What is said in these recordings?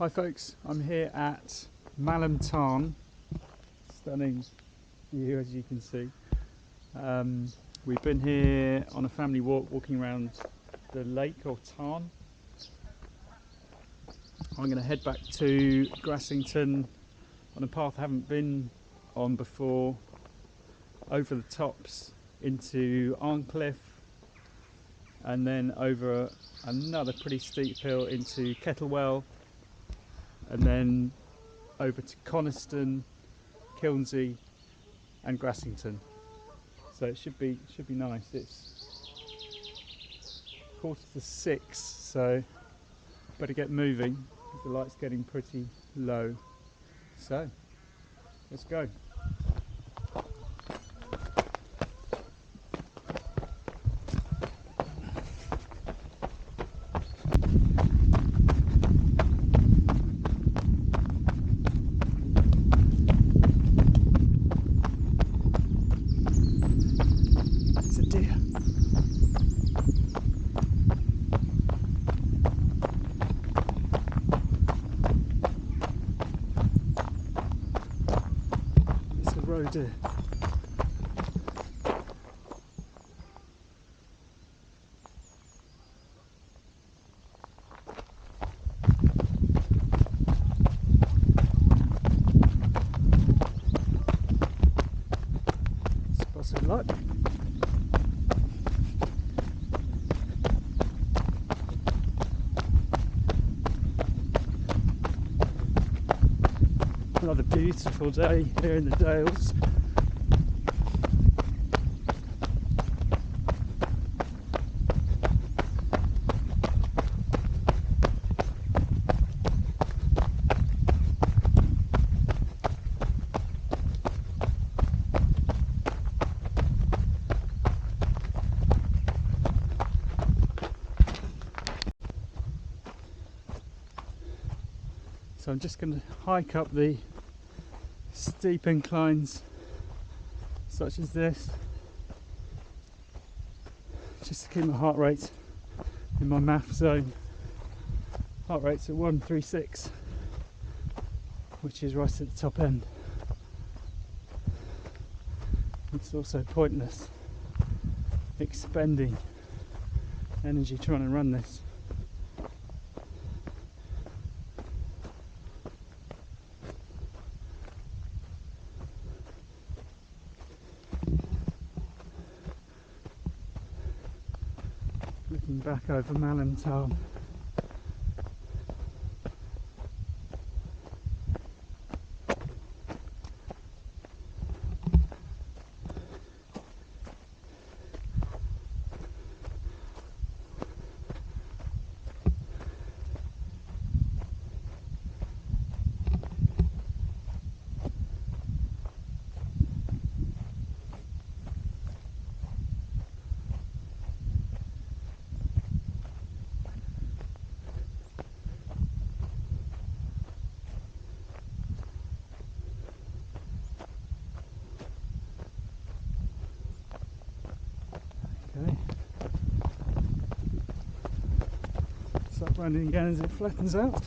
Hi folks, I'm here at Malham Tarn. Stunning view as you can see. We've been here on a family walk, walking around the lake or tarn. I'm going to head back to Grassington on a path I haven't been on before, over the tops into Arncliffe, and then over another pretty steep hill into Kettlewell, and then over to Coniston, Kilnsey and Grassington. So it should be nice. It's 5:45, so better get moving because the light's getting pretty low. So let's go. Deer. Spotted luck. Another beautiful day here in the Dales. So I'm just going to hike up the steep inclines such as this, just to keep my heart rate in my math zone. Heart rate's at 136, which is right at the top end. It's also pointless expending energy trying to run this. Looking back over Malham Tarn. Okay. Start running again as it flattens out.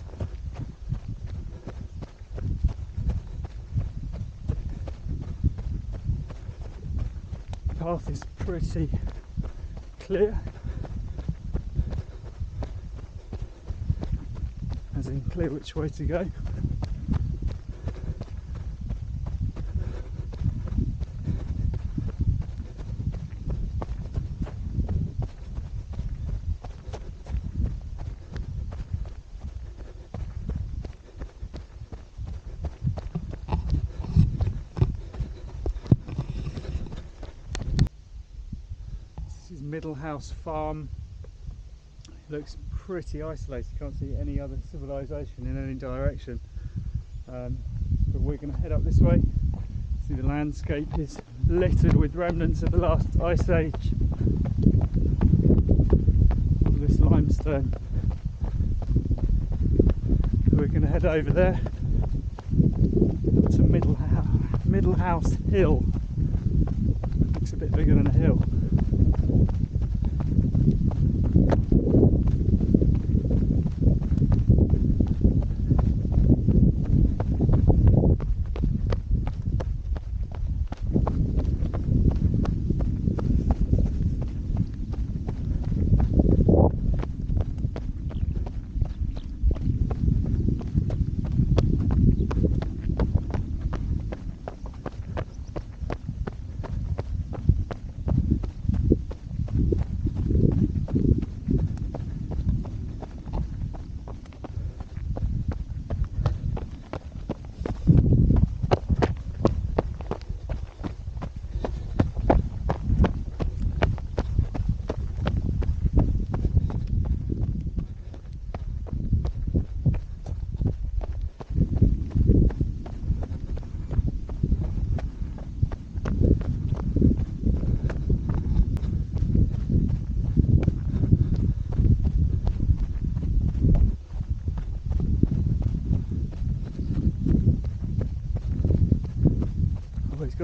The path is pretty clear, as in clear which way to go. This is Middlehouse Farm. It looks pretty isolated, can't see any other civilization in any direction. But we're going to head up this way. See, the landscape is littered with remnants of the last ice age. All this limestone. We're going to head over there to Middlehouse Hill. Looks a bit bigger than a hill.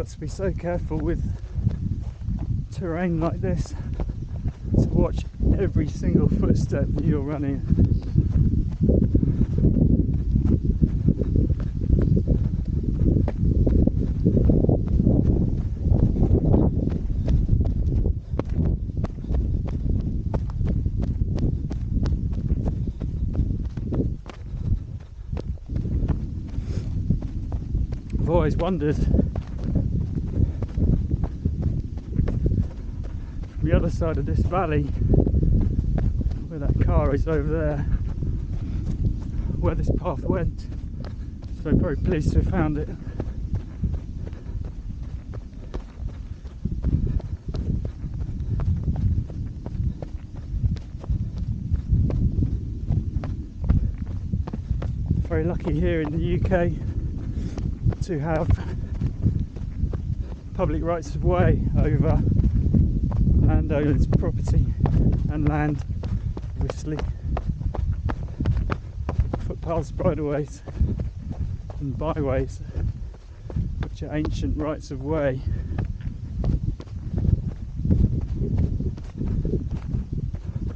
got to be so careful with terrain like this to watch every single footstep that you're running. I've always wondered from the other side of this valley, where that car is over there, where this path went. So I'm very pleased to have found it. Very lucky here in the UK to have public rights of way over landowners' property and land, obviously. Footpaths, bridleways and byways, which are ancient rights of way.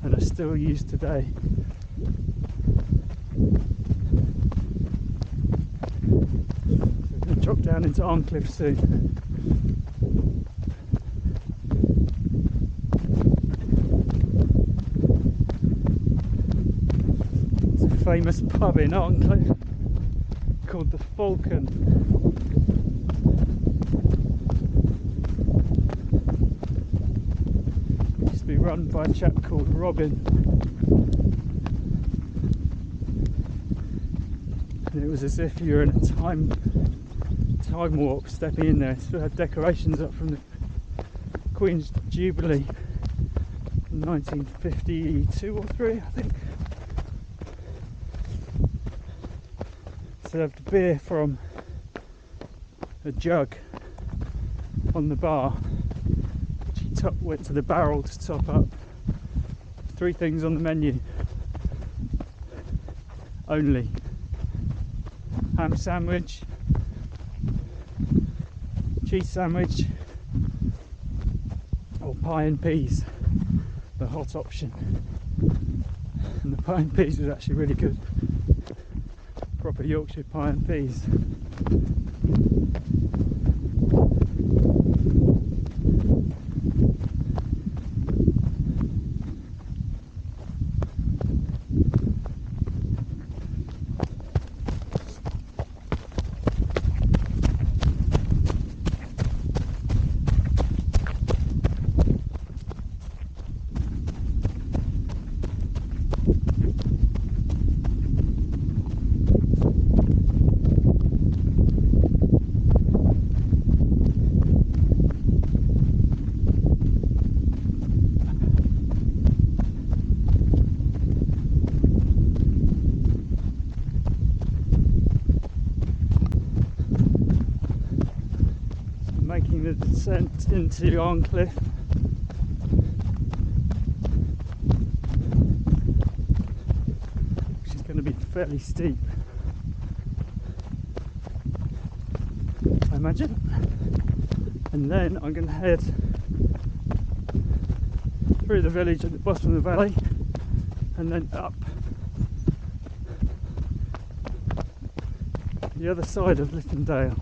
And are still used today. Drop down into Arncliffe soon. It's a famous pub in Arncliffe called the Falcon. It used to be run by a chap called Robin. And it was as if you were in a time warp stepping in there. It still had decorations up from the Queen's Jubilee in 1952 or 3, I think. Served beer from a jug on the bar, which he went to the barrel to top up. 3 things on the menu only: ham sandwich, cheese sandwich, or pie and peas, the hot option. And the pie and peas was actually really good. Proper Yorkshire pie and peas. Making the descent into Arncliffe. Which is going to be fairly steep, I imagine. And then I'm going to head through the village at the bottom of the valley and then up the other side of Littondale.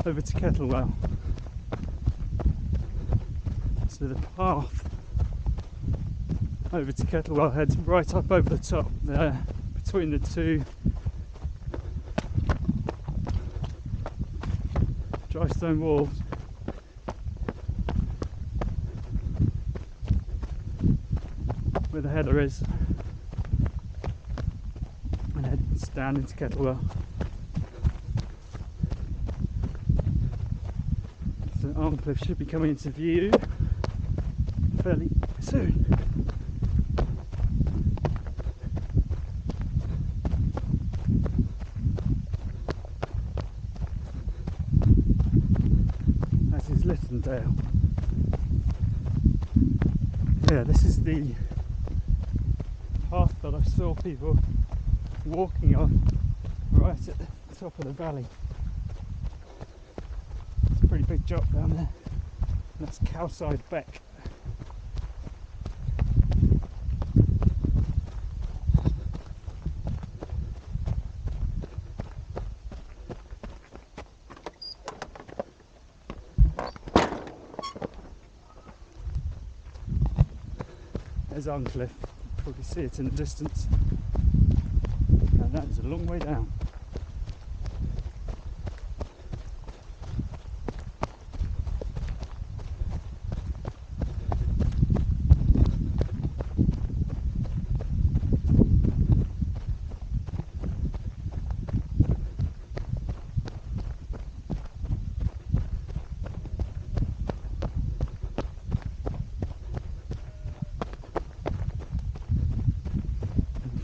Over to Kettlewell. So the path over to Kettlewell heads right up over the top there, between the 2 dry stone walls. Where the header is, and heads down into Kettlewell. So Arncliffe should be coming into view fairly soon. That is Littondale. Yeah, this is the path that I saw people walking on right at the top of the valley. It's a pretty big drop down there. And that's Cowside beck. There's Arncliffe, you can probably see it in the distance, and that is a long way down.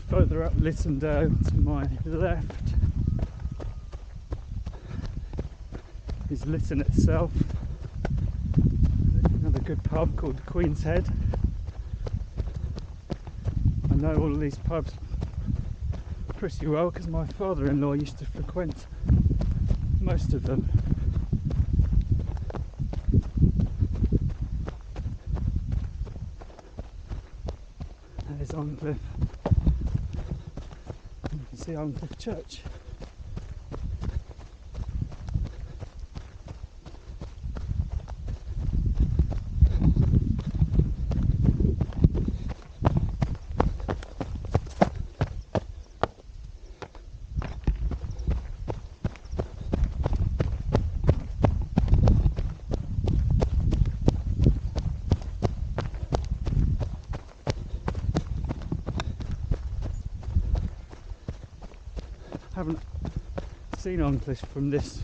Further up Littondale to my left is Lytton itself, another good pub called the Queen's Head. I know all of these pubs pretty well because my father-in-law used to frequent most of them. There's Arncliffe. You can see Arncliffe Church. Haven't seen Arncliffe from this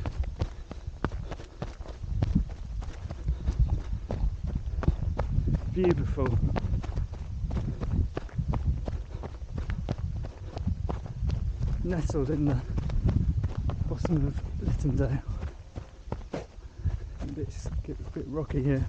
view before. Nestled in the bottom of Littondale. It's a bit rocky here.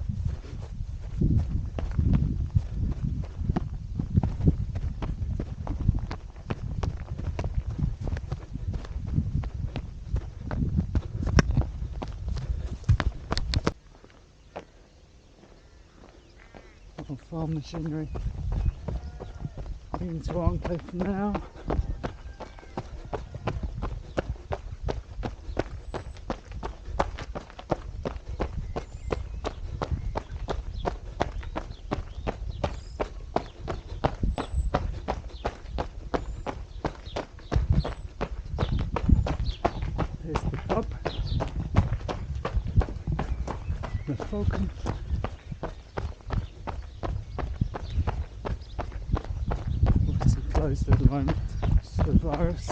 Farm machinery. Into Arncliffe now. Here's the pub, the Falcon. Closed at the moment, it's the virus.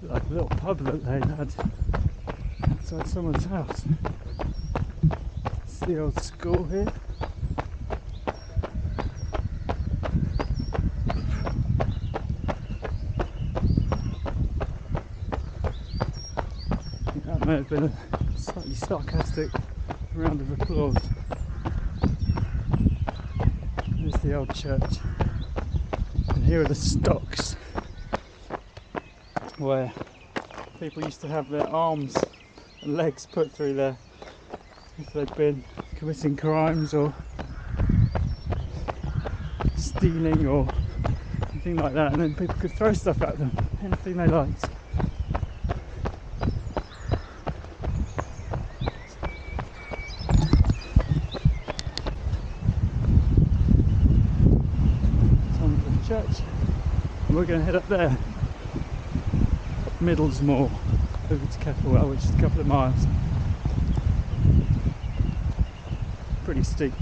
Like a little pub that they had outside someone's house. The old school here. I think that may have been a slightly sarcastic round of applause. There's the old church. And here are the stocks where people used to have their arms and legs put through there if they'd been committing crimes or stealing or anything like that, and then people could throw stuff at them, anything they liked. It's on the church, and we're going to head up there, Middlesmore, over to Kettlewell, which is a couple of miles. Pretty steep.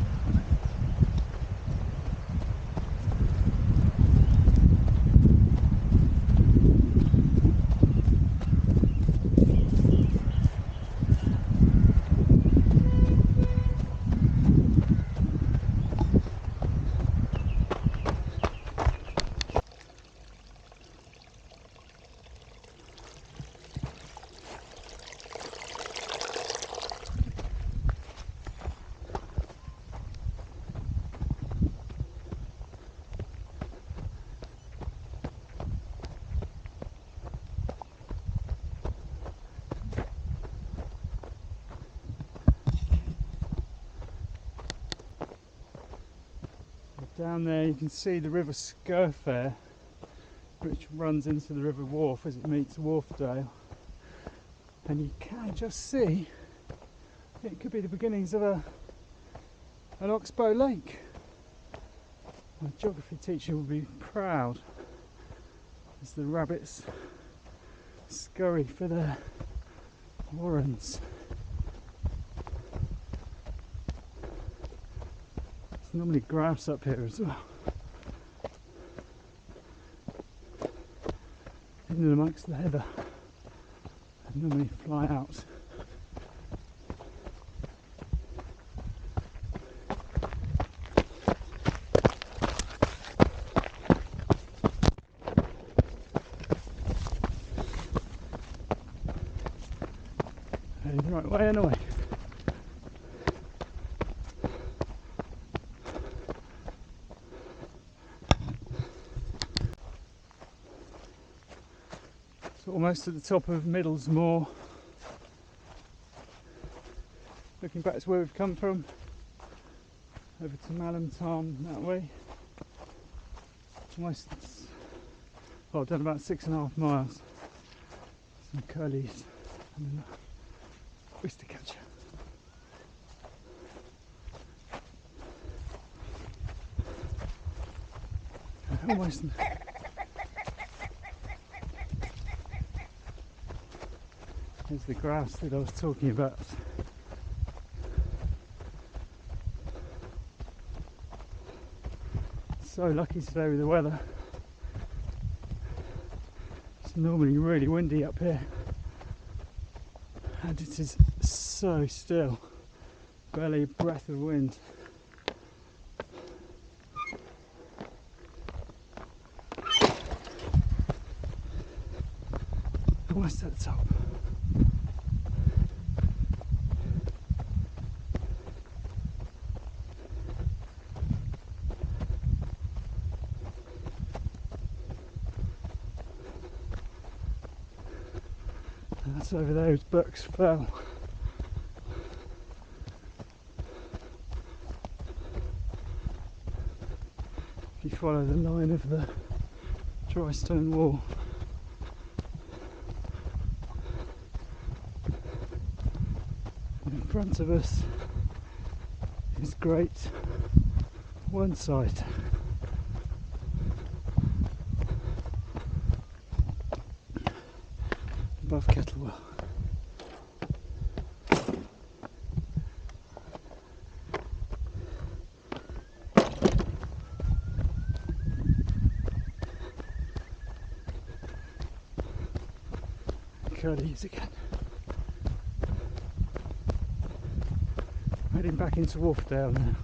Down there you can see the River Skirfare, which runs into the River Wharf as it meets Wharfedale, and you can just see it could be the beginnings of an oxbow lake. My geography teacher will be proud as the rabbits scurry for their warrens. There's normally grouse up here as well, hidden amongst the heather. They normally fly out. Heading the right way anyway. Almost at the top of Middlesmore, looking back to where we've come from, over to Malham Tarn that way. Almost, well, I've done about 6.5 miles. Some curlies and an oyster catcher. Almost. There's the grass that I was talking about. So lucky today with the weather. It's normally really windy up here, and it is so still, barely a breath of wind. Almost at the top. That's over there is Buck's Fell. If you follow the line of the dry stone wall, in front of us is Great Wharfedale. Above Kettlewell. Curlies again. Heading back into Wharfedale now.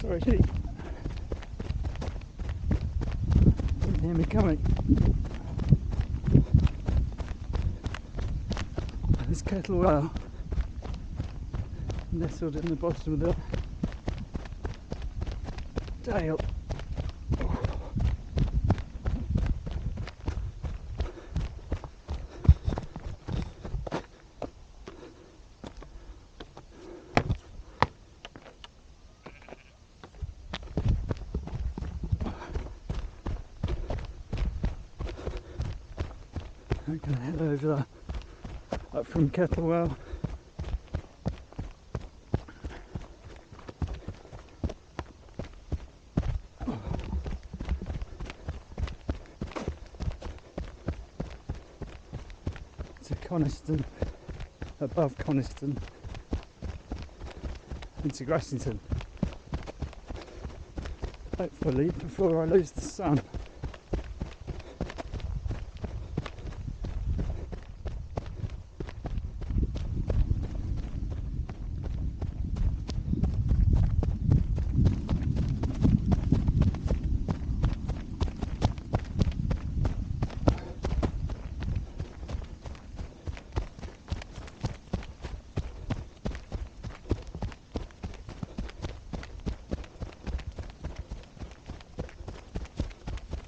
Sorry, sheep. Didn't hear me coming. There's Kettlewell, nestled in the bottom of the dale. I'm going to head over up from Kettlewell. To Coniston, above Coniston, into Grassington. Hopefully before I lose the sun.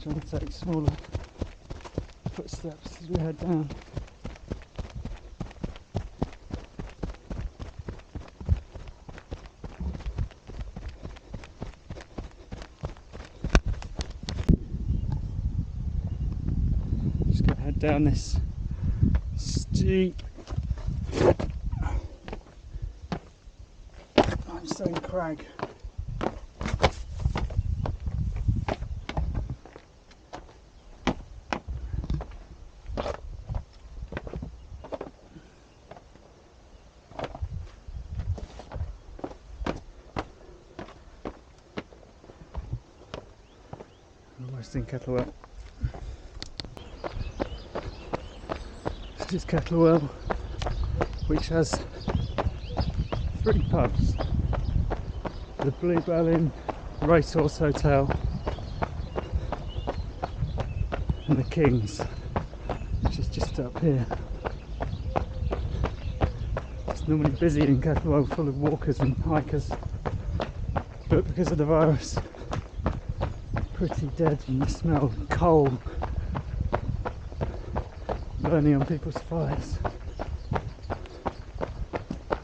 Trying to take smaller footsteps as we head down. Just going to head down this steep limestone crag. Almost in Kettlewell. This is Kettlewell, which has 3 pubs: the Bluebell Inn, Racehorse Hotel, and the King's, which is just up here. It's normally busy in Kettlewell, full of walkers and hikers, but because of the virus, pretty dead, and you smell coal burning on people's fires.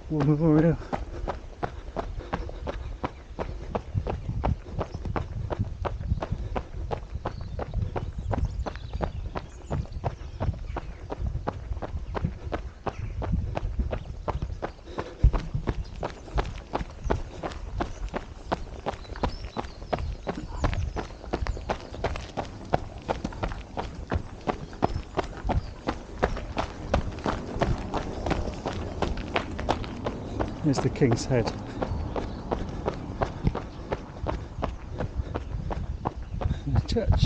War Memorial. Here's the King's Head. And the church.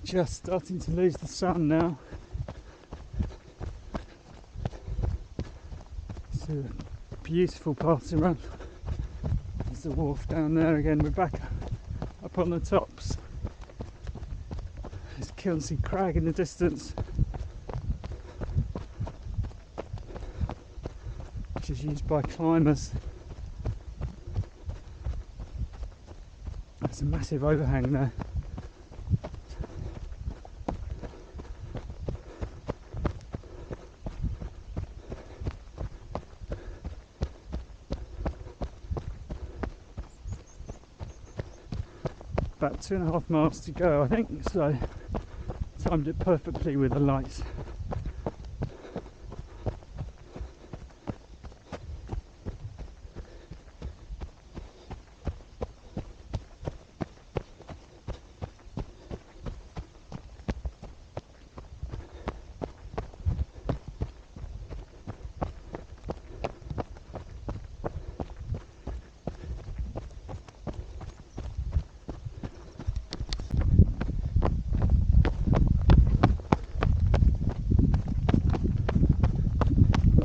Just starting to lose the sun now. It's a beautiful path to run. There's the wharf down there again. We're back up on the tops. There's Kilnsea Crag in the distance, which is used by climbers. There's a massive overhang there. About 2.5 miles to go, I think, so timed it perfectly with the lights.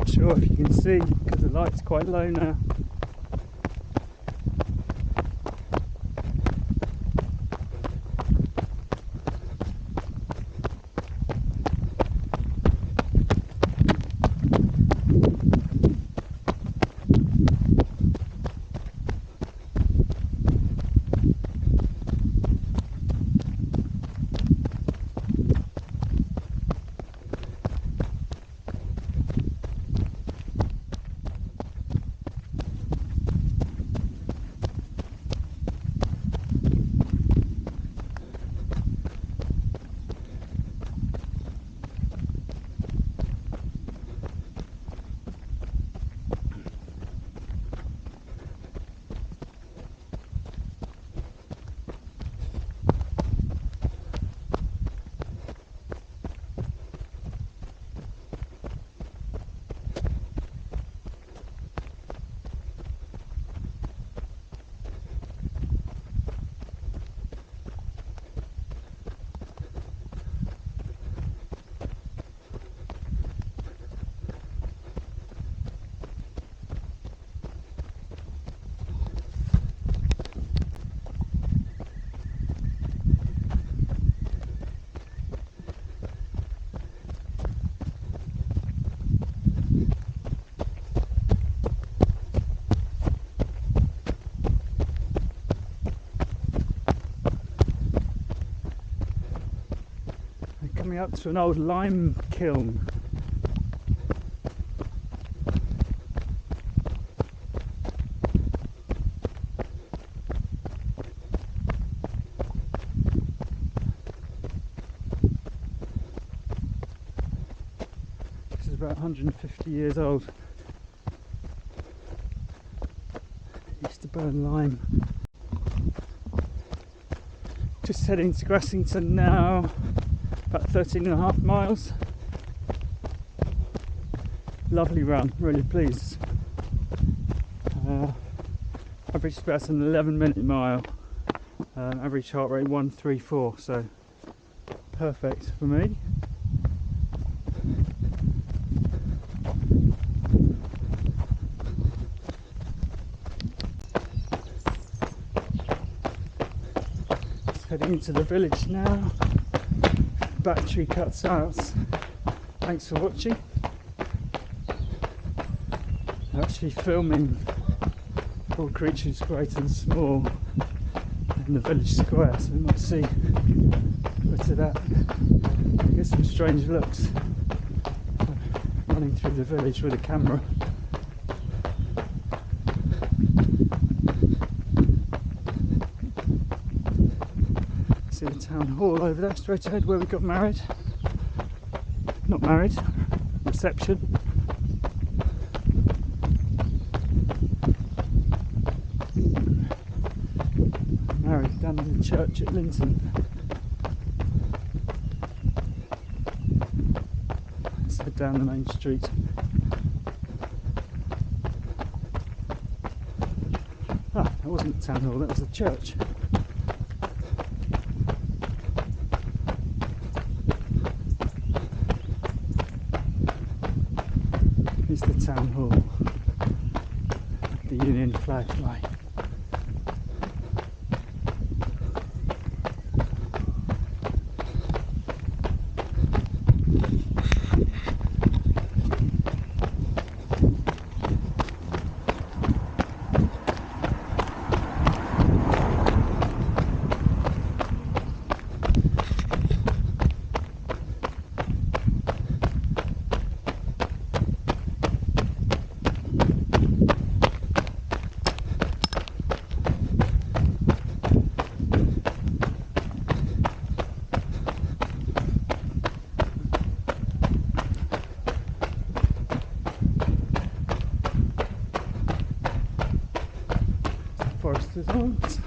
Sure if you can see because the light's quite low now. up to an old lime kiln. This is about 150 years old. It used to burn lime. Just heading to Grassington now, about 13.5 miles. Lovely run, really pleased. Average is about an 11-minute mile. Average heart rate 134, so perfect for me. Heading into the village now. Battery cuts out. Thanks for watching. I'm actually filming all creatures great and small in the village square, so we might see a bit of that. Get some strange looks running through the village with a camera. See the town hall over there, straight ahead, where we got married. Not married, reception. Married down in the church at Linton. Let's head down the main street. Ah, that wasn't the town hall, that was the church. Is the town hall, the Union flag flying. Forester's Arms.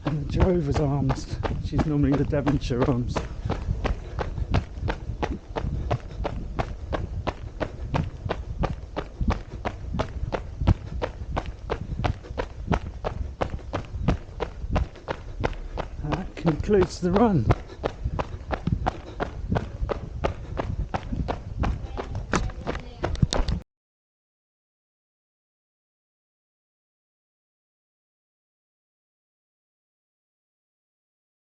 And the Drover's Arms, which is normally the Devonshire Arms. Concludes the run.